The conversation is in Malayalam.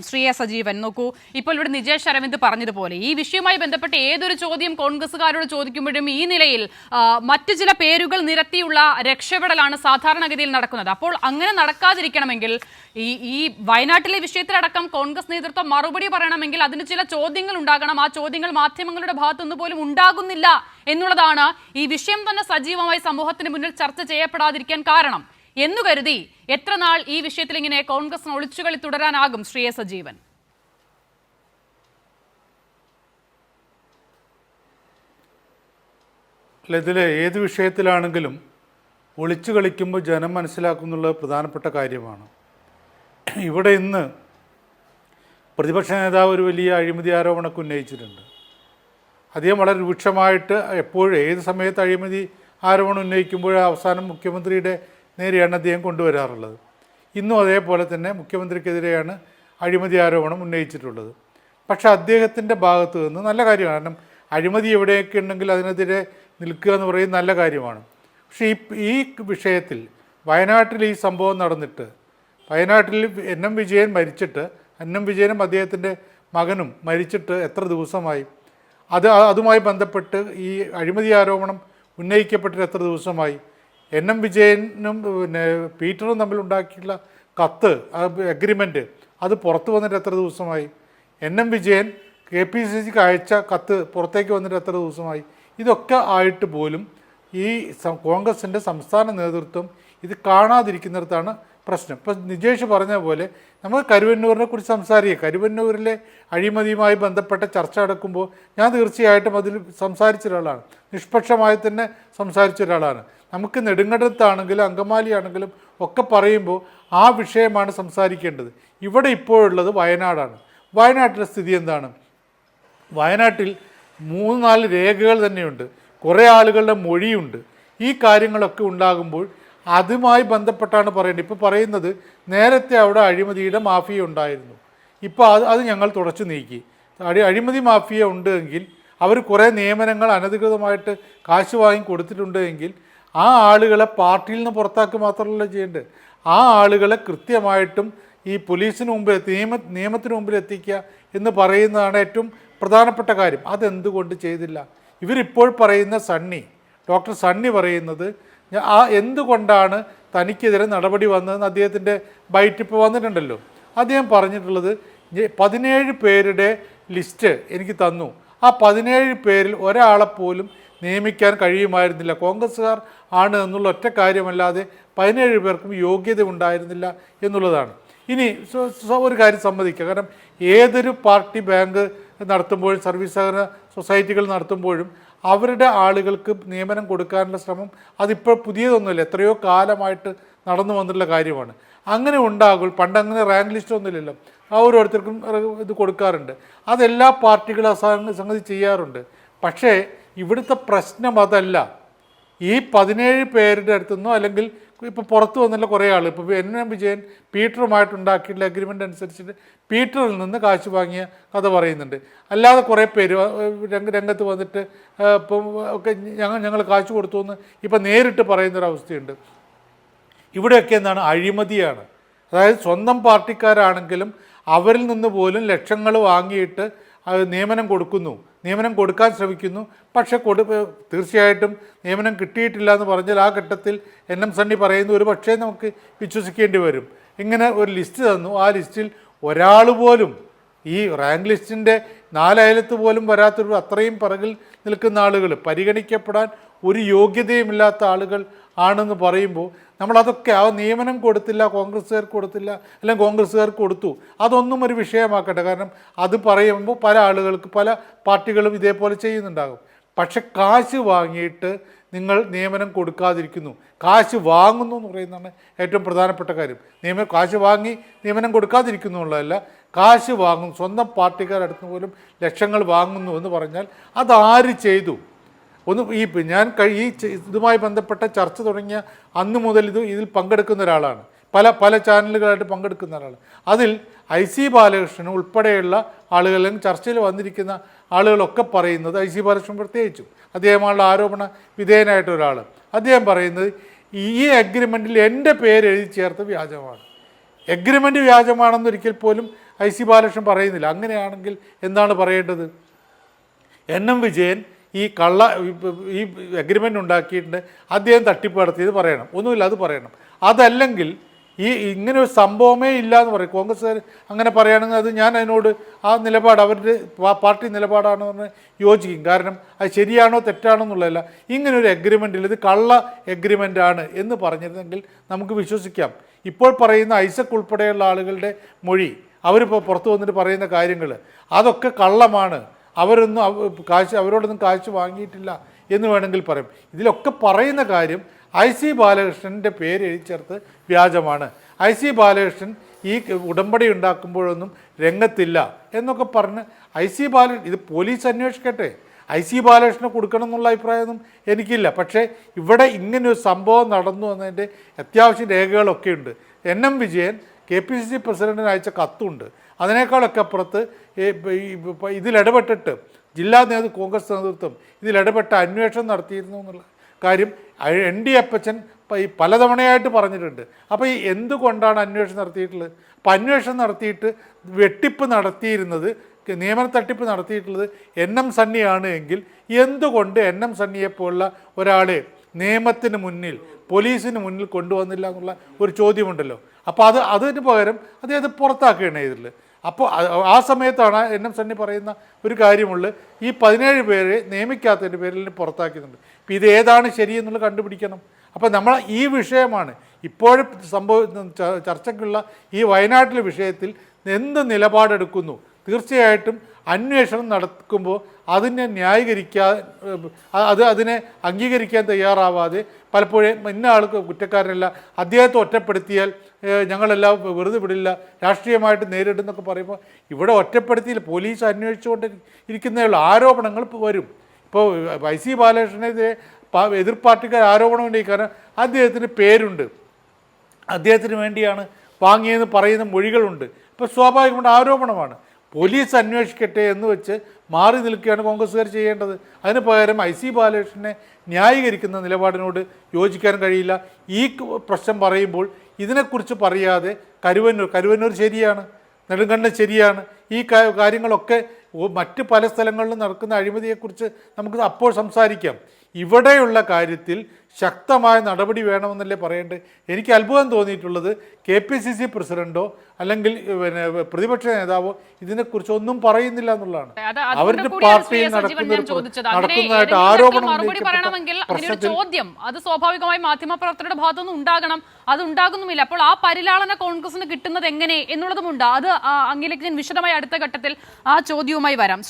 ശ്രീയ സജീവൻ നോക്കൂ, ഇപ്പോൾ ഇവിടെ നിജേഷ് അരവിന്ദ് പറഞ്ഞതുപോലെ ഈ വിഷയവുമായി ബന്ധപ്പെട്ട് ഏതൊരു ചോദ്യം കോൺഗ്രസുകാരോട് ചോദിക്കുമ്പോഴും ഈ നിലയിൽ മറ്റു ചില പേരുകൾ നിരത്തിയുള്ള രക്ഷപ്പെടലാണ് സാധാരണഗതിയിൽ നടക്കുന്നത്. അപ്പോൾ അങ്ങനെ നടക്കാതിരിക്കണമെങ്കിൽ ഈ വയനാട്ടിലെ വിഷയത്തിലടക്കം കോൺഗ്രസ് നേതൃത്വം മറുപടി പറയണമെങ്കിൽ അതിന് ചില ചോദ്യങ്ങൾ ഉണ്ടാകണം. ആ ചോദ്യങ്ങൾ മാധ്യമങ്ങളുടെ ഭാഗത്തുനിന്ന് പോലും ഉണ്ടാകുന്നില്ല എന്നുള്ളതാണ് ഈ വിഷയം തന്നെ സജീവമായി സമൂഹത്തിന് മുന്നിൽ ചർച്ച ചെയ്യപ്പെടാതിരിക്കാൻ കാരണം എന്നു കരുതി എത്ര നാൾ ഈ വിഷയത്തിൽ ഇങ്ങനെ കോൺഗ്രസിന് ഒളിച്ചുകളി തുടരാനാകും? ശ്രീയ സജീവൻ, ഇതിൽ ഏത് വിഷയത്തിലാണെങ്കിലും ഒളിച്ചു കളിക്കുമ്പോൾ ജനം മനസ്സിലാക്കുന്നുള്ളത് പ്രധാനപ്പെട്ട കാര്യമാണ്. ഇവിടെ ഇന്ന് പ്രതിപക്ഷ നേതാവ് ഒരു വലിയ അഴിമതി ആരോപണമൊക്കെ ഉന്നയിച്ചിട്ടുണ്ട്. അദ്ദേഹം വളരെ രൂക്ഷമായിട്ട് എപ്പോഴും ഏത് സമയത്ത് അഴിമതി ആരോപണം ഉന്നയിക്കുമ്പോൾ അവസാനം മുഖ്യമന്ത്രിയുടെ നേരെയാണ് അദ്ദേഹം കൊണ്ടുവരാറുള്ളത്. ഇന്നും അതേപോലെ തന്നെ മുഖ്യമന്ത്രിക്കെതിരെയാണ് അഴിമതി ആരോപണം ഉന്നയിച്ചിട്ടുള്ളത്. പക്ഷേ അദ്ദേഹത്തിൻ്റെ ഭാഗത്തു നിന്ന് നല്ല കാര്യമാണ്. കാരണം അഴിമതി എവിടെയൊക്കെ ഉണ്ടെങ്കിൽ അതിനെതിരെ നിൽക്കുക എന്ന് പറയുന്നത് നല്ല കാര്യമാണ്. പക്ഷേ ഈ വിഷയത്തിൽ വയനാട്ടിൽ ഈ സംഭവം നടന്നിട്ട് വയനാട്ടിൽ എൻ വിജയൻ മരിച്ചിട്ട് എൻ വിജയനും അദ്ദേഹത്തിൻ്റെ മകനും മരിച്ചിട്ട് എത്ര ദിവസമായി? അതുമായി ബന്ധപ്പെട്ട് ഈ അഴിമതി ആരോപണം ഉന്നയിക്കപ്പെട്ടിട്ട് എത്ര ദിവസമായി? എൻ വിജയനും പീറ്ററും തമ്മിലുണ്ടാക്കിയിട്ടുള്ള കത്ത് അഗ്രിമെൻറ്റ് അത് പുറത്തു വന്നിട്ട് എത്ര ദിവസമായി? എൻ വിജയൻ KPCCക്ക് അയച്ച കത്ത് പുറത്തേക്ക് വന്നിട്ട് എത്ര ദിവസമായി? ഇതൊക്കെ ആയിട്ട് പോലും ഈ കോൺഗ്രസിൻ്റെ സംസ്ഥാന നേതൃത്വം ഇത് കാണാതിരിക്കുന്നിടത്താണ് പ്രശ്നം. ഇപ്പം നിജേഷ് പറഞ്ഞ പോലെ നമുക്ക് കരുവന്നൂരിനെ കുറിച്ച് സംസാരിക്കുക. കരുവന്നൂരിലെ അഴിമതിയുമായി ബന്ധപ്പെട്ട ചർച്ച നടക്കുമ്പോൾ ഞാൻ തീർച്ചയായിട്ടും അതിൽ സംസാരിച്ച ഒരാളാണ്, നിഷ്പക്ഷമായി തന്നെ സംസാരിച്ച ഒരാളാണ്. നമുക്ക് നെടുങ്കണ്ടത്താണെങ്കിലും അങ്കമാലിയാണെങ്കിലും ഒക്കെ പറയുമ്പോൾ ആ വിഷയമാണ് സംസാരിക്കേണ്ടത്. ഇവിടെ ഇപ്പോഴുള്ളത് വയനാടാണ്. വയനാട്ടിലെ സ്ഥിതി എന്താണ്? വയനാട്ടിൽ 3-4 രേഖകൾ തന്നെയുണ്ട്, കുറേ ആളുകളുടെ മൊഴിയുണ്ട്. ഈ കാര്യങ്ങളൊക്കെ ഉണ്ടാകുമ്പോൾ അതുമായി ബന്ധപ്പെട്ടാണ് പറയേണ്ടത്. ഇപ്പോൾ പറയുന്നത് നേരത്തെ അവിടെ അഴിമതിയുടെ മാഫിയ ഉണ്ടായിരുന്നു, ഇപ്പോൾ അത് ഞങ്ങൾ തുടച്ചു നീക്കി. അഴിമതി മാഫിയ ഉണ്ടെങ്കിൽ അവർ കുറേ നിയമനങ്ങൾ അനധികൃതമായിട്ട് കാശ് വാങ്ങി കൊടുത്തിട്ടുണ്ട് എങ്കിൽ ആ ആളുകളെ പാർട്ടിയിൽ നിന്ന് പുറത്താക്കുക മാത്രമല്ല ചെയ്യേണ്ടത്, ആ ആളുകളെ കൃത്യമായിട്ടും ഈ പോലീസിന് മുമ്പിൽ നിയമത്തിന് മുമ്പിൽ എത്തിക്കുക എന്ന് പറയുന്നതാണ് ഏറ്റവും പ്രധാനപ്പെട്ട കാര്യം. അതെന്തുകൊണ്ട് ചെയ്തില്ല? ഇവരിപ്പോൾ പറയുന്ന ഡോക്ടർ സണ്ണി പറയുന്നത് എന്തുകൊണ്ടാണ് തനിക്കെതിരെ നടപടി വന്നതെന്ന് അദ്ദേഹത്തിൻ്റെ ബൈറ്റ് ഇപ്പോൾ വന്നിട്ടുണ്ടല്ലോ. അദ്ദേഹം പറഞ്ഞിട്ടുള്ളത് 17 പേരുടെ ലിസ്റ്റ് എനിക്ക് തന്നു, ആ 17 പേരിൽ ഒരാളെപ്പോലും നിയമിക്കാൻ കഴിയുമായിരുന്നില്ല, കോൺഗ്രസ്സുകാർ ആണ് എന്നുള്ള ഒറ്റ കാര്യമല്ലാതെ 17 പേർക്കും യോഗ്യത ഉണ്ടായിരുന്നില്ല എന്നുള്ളതാണ്. ഇനി ഒരു കാര്യം സമ്മതിക്കുക, കാരണം ഏതൊരു പാർട്ടി ബാങ്ക് നടത്തുമ്പോഴും സർവീസ് സഹകരണ സൊസൈറ്റികൾ നടത്തുമ്പോഴും അവരുടെ ആളുകൾക്ക് നിയമനം കൊടുക്കാനുള്ള ശ്രമം അതിപ്പോൾ പുതിയതൊന്നുമില്ല, എത്രയോ കാലമായിട്ട് നടന്നു വന്നിട്ടുള്ള കാര്യമാണ്. അങ്ങനെ ഉണ്ടാകും. പണ്ടങ്ങനെ റാങ്ക് ലിസ്റ്റ് ഒന്നുമില്ലല്ലോ, ഓരോരുത്തർക്കും ഇത് കൊടുക്കാറുണ്ട്. അതെല്ലാ പാർട്ടികളും സംഗതി ചെയ്യാറുണ്ട്. പക്ഷേ ഇവിടുത്തെ പ്രശ്നം അതല്ല. ഈ 17 പേരുടെ അടുത്തുനിന്നോ അല്ലെങ്കിൽ ഇപ്പോൾ പുറത്തു വന്നുള്ള കുറേ ആൾ, ഇപ്പോൾ എൻ വിജയൻ പീറ്ററുമായിട്ടുണ്ടാക്കിയിട്ടുള്ള അഗ്രിമെൻ്റ് അനുസരിച്ചിട്ട് പീറ്ററിൽ നിന്ന് കാശ് വാങ്ങിയ കഥ പറയുന്നുണ്ട്. അല്ലാതെ കുറേ പേര് രംഗത്ത് വന്നിട്ട് ഇപ്പം ഒക്കെ ഞങ്ങൾ കാശ് കൊടുത്തു എന്ന് ഇപ്പം നേരിട്ട് പറയുന്നൊരവസ്ഥയുണ്ട്. ഇവിടെയൊക്കെ എന്താണ്? അഴിമതിയാണ്. അതായത് സ്വന്തം പാർട്ടിക്കാരാണെങ്കിലും അവരിൽ നിന്ന് പോലും ലക്ഷങ്ങൾ വാങ്ങിയിട്ട് നിയമനം കൊടുക്കാൻ ശ്രമിക്കുന്നു. പക്ഷേ തീർച്ചയായിട്ടും നിയമനം കിട്ടിയിട്ടില്ല എന്ന് പറഞ്ഞാൽ ആ ഘട്ടത്തിൽ NM സണ്ണി പറയുന്ന ഒരു പക്ഷേ നമുക്ക് വിശ്വസിക്കേണ്ടി വരും. ഇങ്ങനെ ഒരു ലിസ്റ്റ് തന്നു, ആ ലിസ്റ്റിൽ ഒരാൾ പോലും ഈ റാങ്ക് ലിസ്റ്റിൻ്റെ 4 അയലത്ത് പോലും വരാത്തൊരു അത്രയും പിറകിൽ നിൽക്കുന്ന ആളുകൾ, പരിഗണിക്കപ്പെടാൻ ഒരു യോഗ്യതയുമില്ലാത്ത ആളുകൾ ആണെന്ന് പറയുമ്പോൾ നമ്മളതൊക്കെ ആ നിയമനം കൊടുത്തില്ല, കോൺഗ്രസ്സുകാർക്ക് കൊടുത്തില്ല, അല്ലെങ്കിൽ കോൺഗ്രസ്സുകാർക്ക് കൊടുത്തു, അതൊന്നും ഒരു വിഷയമാക്കട്ടെ. കാരണം അത് പറയുമ്പോൾ പല ആളുകൾക്ക് പല പാർട്ടികളും ഇതേപോലെ ചെയ്യുന്നുണ്ടാകും. പക്ഷെ കാശ് വാങ്ങിയിട്ട് നിങ്ങൾ നിയമനം കൊടുക്കാതിരിക്കുന്നു, കാശ് വാങ്ങുന്നു എന്ന് പറയുന്നതാണ് ഏറ്റവും പ്രധാനപ്പെട്ട കാര്യം. കാശ് വാങ്ങി നിയമനം കൊടുക്കാതിരിക്കുന്നു എന്നുള്ളതല്ല, കാശ് വാങ്ങും, സ്വന്തം പാർട്ടിക്കാരടുത്ത് പോലും ലക്ഷങ്ങൾ വാങ്ങുന്നു എന്ന് പറഞ്ഞാൽ അതാര് ചെയ്തു? ഞാൻ ഇതുമായി ബന്ധപ്പെട്ട ചർച്ച തുടങ്ങിയ അന്ന് മുതൽ ഇതിൽ പങ്കെടുക്കുന്ന ഒരാളാണ്, പല ചാനലുകളായിട്ട് പങ്കെടുക്കുന്ന ഒരാളാണ്. അതിൽ IC ബാലകൃഷ്ണൻ ഉൾപ്പെടെയുള്ള ആളുകളും ചർച്ചയിൽ വന്നിരിക്കുന്ന ആളുകളൊക്കെ പറയുന്നത്, IC ബാലകൃഷ്ണൻ പ്രത്യേകിച്ചും അദ്ദേഹമാണുള്ള ആരോപണ വിധേയനായിട്ട് ഒരാൾ, അദ്ദേഹം പറയുന്നത് ഈ അഗ്രിമെൻറ്റിൽ എൻ്റെ പേര് എഴുതി ചേർത്ത് വ്യാജമാണ്. എഗ്രിമെൻ്റ് വ്യാജമാണെന്ന് ഒരിക്കൽ പോലും IC ബാലകൃഷ്ണൻ പറയുന്നില്ല. അങ്ങനെയാണെങ്കിൽ എന്താണ് പറയേണ്ടത്? NM വിജയൻ ഈ എഗ്രിമെൻ്റ് ഉണ്ടാക്കിയിട്ടുണ്ട്, അദ്ദേഹം തട്ടിപ്പ് നടത്തിയത് പറയണം, ഒന്നുമില്ല അത് പറയണം. അതല്ലെങ്കിൽ ഇങ്ങനെ ഒരു സംഭവമേ ഇല്ല എന്ന് പറയും. കോൺഗ്രസ്സുകാർ അങ്ങനെ പറയുകയാണെങ്കിൽ അത് ഞാൻ അതിനോട് ആ നിലപാട് അവരുടെ പാർട്ടി നിലപാടാണെന്ന് പറഞ്ഞ് യോജിക്കും. കാരണം അത് ശരിയാണോ തെറ്റാണോ എന്നുള്ളതല്ല, ഇങ്ങനൊരു എഗ്രിമെൻറ്റിൽ ഇത് കള്ള എഗ്രിമെൻ്റാണ് എന്ന് പറഞ്ഞിരുന്നെങ്കിൽ നമുക്ക് വിശ്വസിക്കാം. ഇപ്പോൾ പറയുന്ന ഐസക് ഉൾപ്പെടെയുള്ള ആളുകളുടെ മൊഴി, അവരിപ്പോൾ പുറത്തു വന്നിട്ട് പറയുന്ന കാര്യങ്ങൾ അതൊക്കെ കള്ളമാണ്, അവരോടൊന്നും കാശ് വാങ്ങിയിട്ടില്ല എന്ന് വേണമെങ്കിൽ പറയും. ഇതിലൊക്കെ പറയുന്ന കാര്യം IC ബാലകൃഷ്ണൻ്റെ പേര് എഴുതി ചേർത്ത് വ്യാജമാണ്, IC ബാലകൃഷ്ണൻ ഈ ഉടമ്പടി ഉണ്ടാക്കുമ്പോഴൊന്നും രംഗത്തില്ല എന്നൊക്കെ പറഞ്ഞ് IC ബാലകൃഷ്ണൻ ഇത് പോലീസ് അന്വേഷിക്കട്ടെ. IC ബാലകൃഷ്ണന് കൊടുക്കണം എന്നുള്ള അഭിപ്രായമൊന്നും എനിക്കില്ല. പക്ഷേ ഇവിടെ ഇങ്ങനൊരു സംഭവം നടന്നു എന്നതിൻ്റെ അത്യാവശ്യം രേഖകളൊക്കെ ഉണ്ട്. NM വിജയൻ KPCC പ്രസിഡന്റിന് അയച്ച കത്തുണ്ട്. അതിനേക്കാളൊക്കെ അപ്പുറത്ത് ഇതിലിടപെട്ടിട്ട് ജില്ലാ കോൺഗ്രസ് നേതൃത്വം ഇതിലിടപെട്ട അന്വേഷണം നടത്തിയിരുന്നു എന്നുള്ള കാര്യം ND അപ്പച്ചൻ പലതവണയായിട്ട് പറഞ്ഞിട്ടുണ്ട്. അപ്പോൾ എന്തുകൊണ്ടാണ് അന്വേഷണം നടത്തിയിട്ടുള്ളത്? അപ്പം അന്വേഷണം നടത്തിയിട്ട് വെട്ടിപ്പ് നടത്തിയിരുന്നത്, നിയമന തട്ടിപ്പ് നടത്തിയിട്ടുള്ളത് NM സണ്ണിയാണ് എങ്കിൽ എന്തുകൊണ്ട് NM സണ്ണിയെപ്പോലുള്ള ഒരാളെ നിയമത്തിന് മുന്നിൽ പോലീസിന് മുന്നിൽ കൊണ്ടുവന്നില്ല എന്നുള്ള ഒരു ചോദ്യമുണ്ടല്ലോ. അപ്പോൾ അതിന് പകരം അദ്ദേഹത്തെ പുറത്താക്കുകയാണ് ചെയ്തിട്ടുള്ളത്. അപ്പോൾ ആ സമയത്താണ് NM സണ്ണി പറയുന്ന ഒരു കാര്യമുള്ളത്, ഈ 17 പേരെ നിയമിക്കാത്തതിൻ്റെ പേരിൽ പുറത്താക്കിയിട്ടുണ്ട്. അപ്പോൾ ഇത് ഏതാണ് ശരിയെന്നുള്ളത് കണ്ടുപിടിക്കണം. അപ്പോൾ നമ്മൾ ഈ വിഷയമാണ് ഇപ്പോഴും ചർച്ചയ്ക്കുള്ള ഈ വയനാട്ടിലെ വിഷയത്തിൽ എന്ത് നിലപാടെടുക്കുന്നു. തീർച്ചയായിട്ടും അന്വേഷണം നടക്കുമ്പോൾ അതിനെ അതിനെ അംഗീകരിക്കാൻ തയ്യാറാവാതെ പലപ്പോഴും ഇന്ന ആൾക്ക് കുറ്റക്കാരനല്ല, അദ്ദേഹത്തെ ഒറ്റപ്പെടുത്തിയാൽ ഞങ്ങളെല്ലാം വെറുതെ വിടില്ല, രാഷ്ട്രീയമായിട്ട് നേരിടുന്നൊക്കെ പറയുമ്പോൾ ഇവിടെ ഒറ്റപ്പെടുത്തിയില്ല, പോലീസ് അന്വേഷിച്ചുകൊണ്ട് ഇരിക്കുന്നതിലുള്ള ആരോപണങ്ങൾ വരും. ഇപ്പോൾ IC ബാലകൃഷ്ണനെതിരെ എതിർ പാർട്ടിക്കാർ ആരോപണം ഉന്നയിക്കാൻ അദ്ദേഹത്തിന് പേരുണ്ട്, അദ്ദേഹത്തിന് വേണ്ടിയാണ് വാങ്ങിയെന്ന് പറയുന്ന മൊഴികളുണ്ട്. ഇപ്പോൾ സ്വാഭാവികമായിട്ട് ആരോപണമാണ്. പോലീസ് അന്വേഷിക്കട്ടെ എന്ന് വെച്ച് മാറി നിൽക്കുകയാണ് കോൺഗ്രസ്സുകാർ ചെയ്യേണ്ടത്. അതിന് പകരം IC ബാലകൃഷ്ണനെ ന്യായീകരിക്കുന്ന നിലപാടിനോട് യോജിക്കാൻ കഴിയില്ല. ഈ പ്രശ്നം പറയുമ്പോൾ ഇതിനെക്കുറിച്ച് പറയാതെ കരുവന്നൂർ ശരിയാണ്, നെടുങ്കണ്ടം ശരിയാണ്, ഈ കാര്യങ്ങളൊക്കെ മറ്റ് പല സ്ഥലങ്ങളിലും നടക്കുന്ന അഴിമതിയെക്കുറിച്ച് നമുക്ക് അപ്പോൾ സംസാരിക്കാം. ഇവിടെയുള്ള കാര്യത്തിൽ ശക്തമായ നടപടി വേണമെന്നല്ലേ പറയേണ്ടത്. എനിക്ക് അത്ഭുതം തോന്നിയിട്ടുള്ളത് KPCC പ്രസിഡന്റോ അല്ലെങ്കിൽ പ്രതിപക്ഷ നേതാവോ ഇതിനെക്കുറിച്ച് ഒന്നും പറയുന്നില്ല എന്നുള്ളതാണ്. അവരുടെ പാർട്ടിയിൽ നടക്കുന്നതായിട്ട് ആരോപണം ചോദ്യം അത് സ്വാഭാവികമായി മാധ്യമപ്രവർത്തകരുടെ ഭാഗത്തുനിന്ന് ഉണ്ടാകണം, അത് ഉണ്ടാകുന്നുമില്ല. അപ്പോൾ ആ പരിലാളന കോൺഗ്രസിന് കിട്ടുന്നത് എങ്ങനെ എന്നുള്ളതുമുണ്ട്. അത് അങ്ങിലേക്ക് ഞാൻ വിശദമായി അടുത്ത ഘട്ടത്തിൽ ആ ചോദ്യവുമായി വരാം.